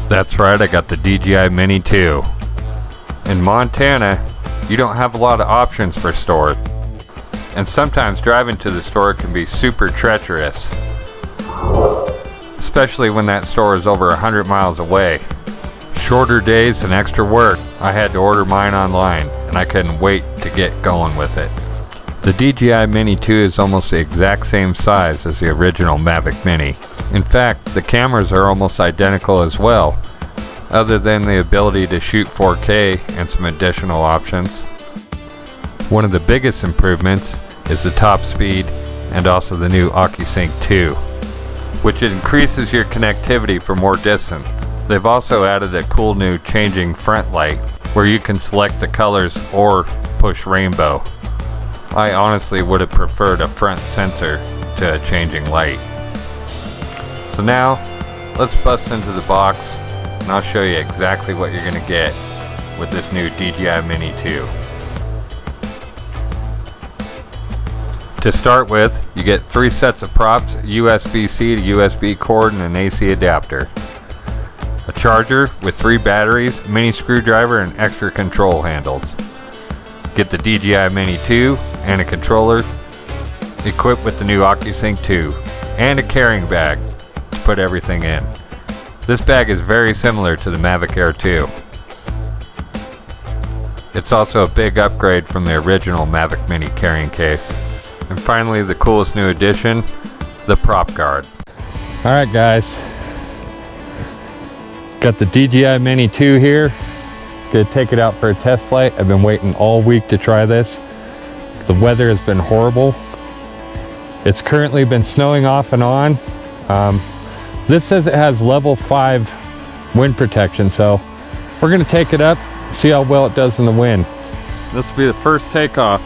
That's right, I got the DJI Mini 2. In Montana, you don't have a lot of options for stores, and sometimes driving to the store can be super treacherous, especially when that store is over 100 miles away. Shorter days and extra work, I had to order mine online, and I couldn't wait to get going with it. The DJI Mini 2 is almost the exact same size as the original Mavic Mini. In fact, the cameras are almost identical as well, other than the ability to shoot 4K and some additional options. One of the biggest improvements is the top speed and also the new OcuSync 2, which increases your connectivity for more distance. They've also added a cool new changing front light where you can select the colors or push rainbow. I honestly would have preferred a front sensor to a changing light. So now, let's bust into the box and I'll show you exactly what you're going to get with this new DJI Mini 2. To start with, you get 3 sets of props, USB-C to USB cord and an AC adapter. A charger with 3 batteries, mini screwdriver and extra control handles. Get the DJI Mini 2 and a controller equipped with the new OcuSync 2 and a carrying bag to put everything in. This bag is very similar to the Mavic Air 2. It's also a big upgrade from the original Mavic Mini carrying case. And finally, the coolest new addition, the prop guard. Alright guys, got the DJI Mini 2 here. Gonna take it out for a test flight. I've been waiting all week to try this. The weather has been horrible. It's currently been snowing off and on. This says it has level 5 wind protection, so we're gonna take it up, see how well it does in the wind. This will be the first takeoff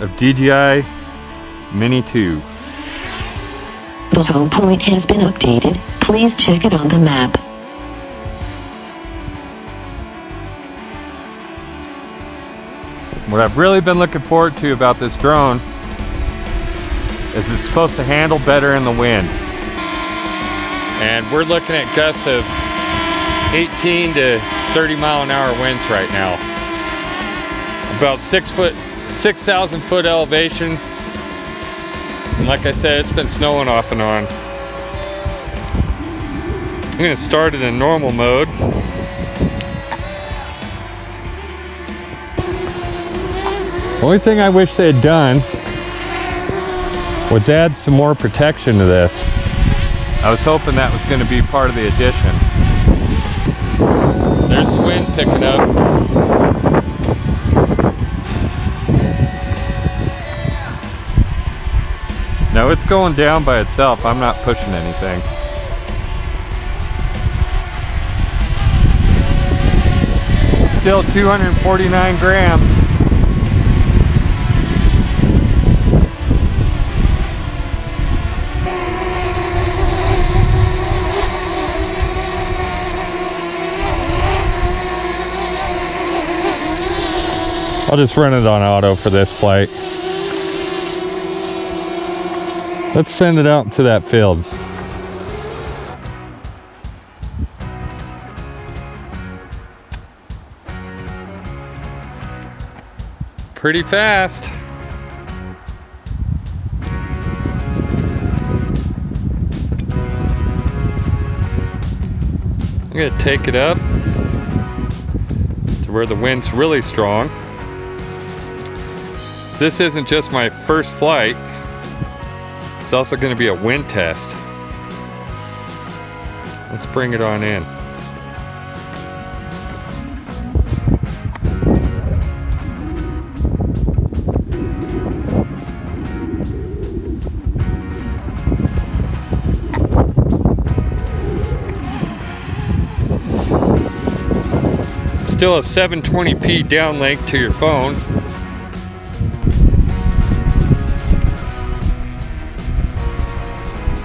of DJI Mini 2. The home point has been updated. Please check it on the map. What I've really been looking forward to about this drone is it's supposed to handle better in the wind. And we're looking at gusts of 18 to 30 mile an hour winds right now. About 6,000 foot elevation. And like I said, it's been snowing off and on. I'm gonna start it in normal mode. The only thing I wish they had done was add some more protection to this. I was hoping that was going to be part of the addition. There's the wind picking up. No, it's going down by itself. I'm not pushing anything. Still 249 grams. I'll just run it on auto for this flight. Let's send it out to that field. Pretty fast. I'm gonna take it up to where the wind's really strong. This isn't just my first flight, it's also going to be a wind test. Let's bring it on in. Still a 720p downlink to your phone.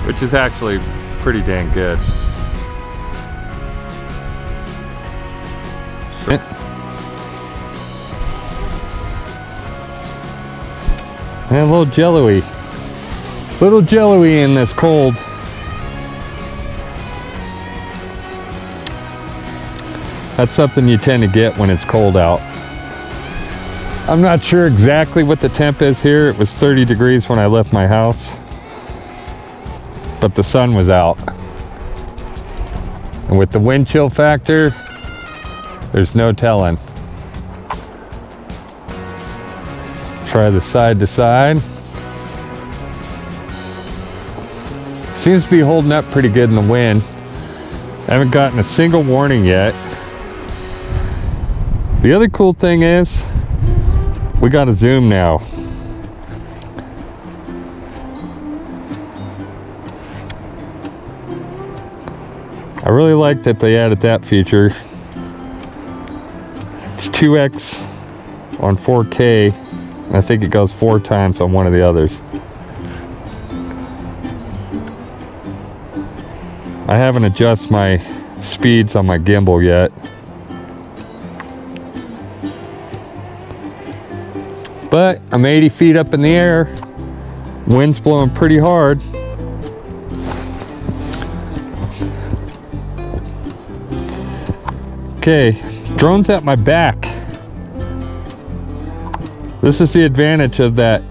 Which is actually pretty dang good. And a little jello-y in this cold. That's something you tend to get when it's cold out. I'm not sure exactly what the temp is here. It was 30 degrees when I left my house, but the sun was out. And with the wind chill factor, there's no telling. Try the side to side. Seems to be holding up pretty good in the wind. I haven't gotten a single warning yet. The other cool thing is, we got a zoom now. I really like that they added that feature. It's 2x on 4K, and I think it goes 4 times on one of the others. I haven't adjusted my speeds on my gimbal yet. But I'm 80 feet up in the air. Wind's blowing pretty hard. Okay, drone's at my back. This is the advantage of that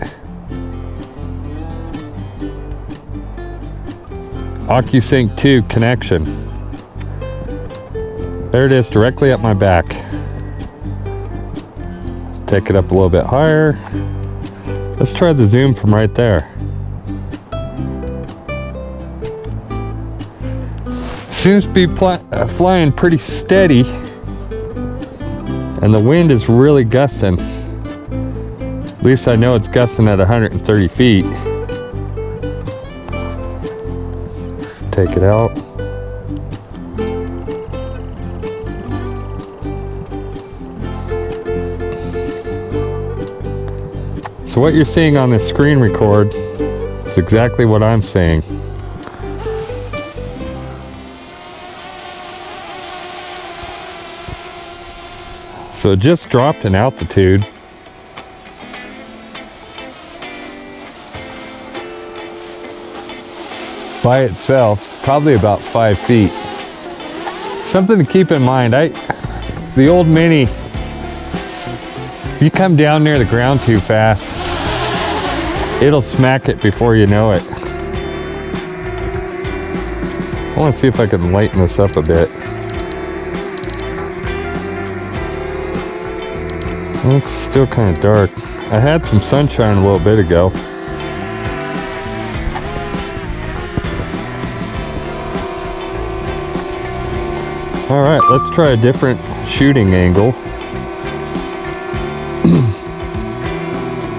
OcuSync 2 connection. There it is, directly at my back. Take it up a little bit higher. Let's try the zoom from right there. Seems to be flying pretty steady, and the wind is really gusting. At least I know it's gusting at 130 feet. Take it out. So what you're seeing on this screen record is exactly what I'm saying. So it just dropped in altitude. By itself, probably about 5 feet. Something to keep in mind, the old Mini, if you come down near the ground too fast, it'll smack it before you know it. I want to see if I can lighten this up a bit. It's still kind of dark. I had some sunshine a little bit ago. All right, let's try a different shooting angle.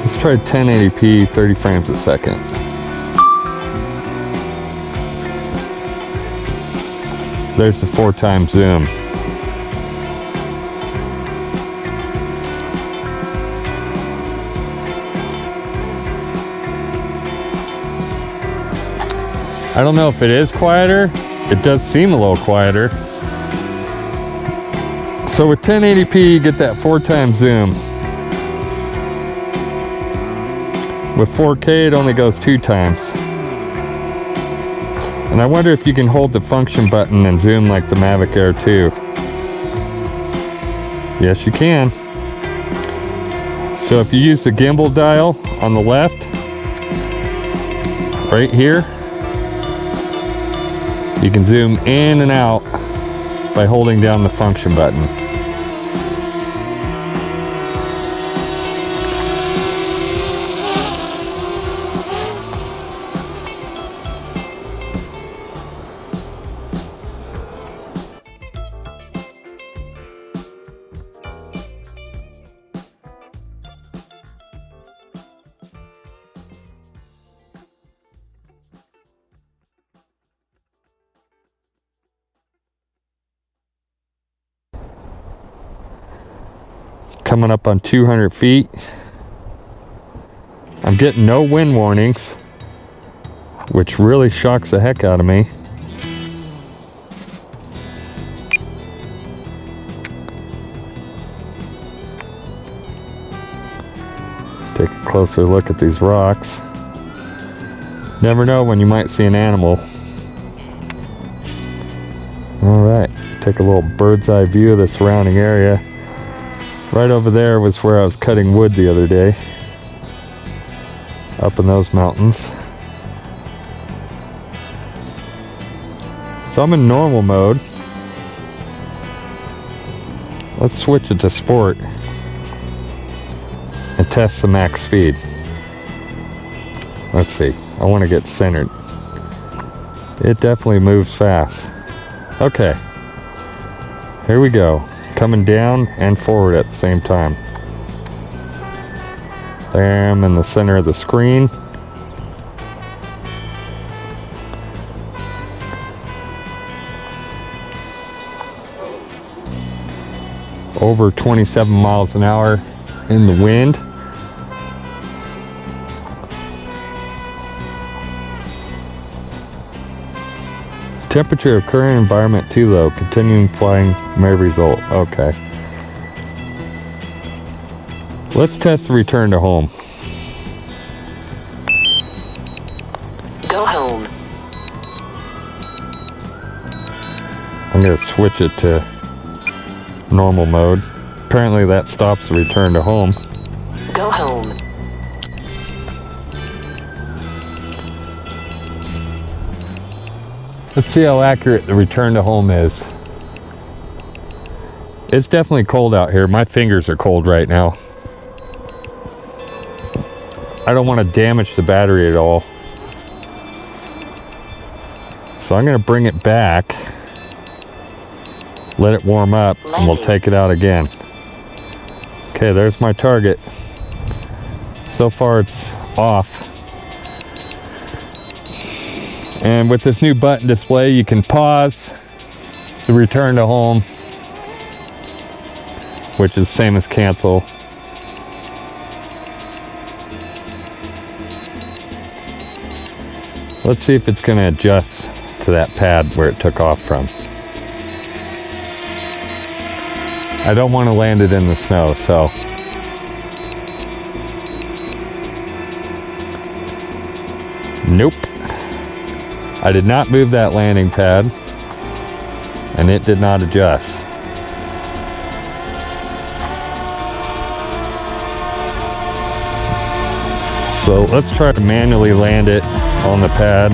Let's try 1080p, 30 frames a second. There's the 4x zoom. I don't know if it is quieter. It does seem a little quieter. So with 1080p, you get that 4x zoom. With 4K, it only goes 2 times. And I wonder if you can hold the function button and zoom like the Mavic Air 2. Yes, you can. So if you use the gimbal dial on the left, right here, you can zoom in and out by holding down the function button. Coming up on 200 feet. I'm getting no wind warnings, which really shocks the heck out of me. Take a closer look at these rocks. Never know when you might see an animal. All right, take take a little bird's eye view of the surrounding area. Right over there was where I was cutting wood the other day, up in those mountains. So I'm in normal mode. Let's switch it to sport and test the max speed. Let's see, I want to get centered. It definitely moves fast. Okay, here we go. Coming down and forward at the same time. There I'm in the center of the screen. Over 27 miles an hour in the wind. Temperature of current environment too low. Continuing flying may result. Okay. Let's test the return to home. Go home. I'm going to switch it to normal mode. Apparently that stops the return to home. Go home. Let's see how accurate the return to home is. It's definitely cold out here. My fingers are cold right now. I don't want to damage the battery at all. So I'm going to bring it back, let it warm up, and we'll take it out again. Okay, there's my target. So far it's off. And with this new button display, you can pause the return to home, which is the same as cancel. Let's see if it's going to adjust to that pad where it took off from. I don't want to land it in the snow, so nope. I did not move that landing pad, and it did not adjust. So let's try to manually land it on the pad.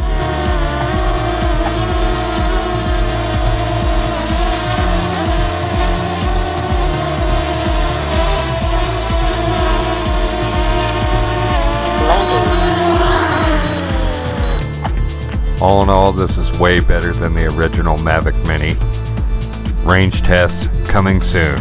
All in all, this is way better than the original Mavic Mini. Range test coming soon.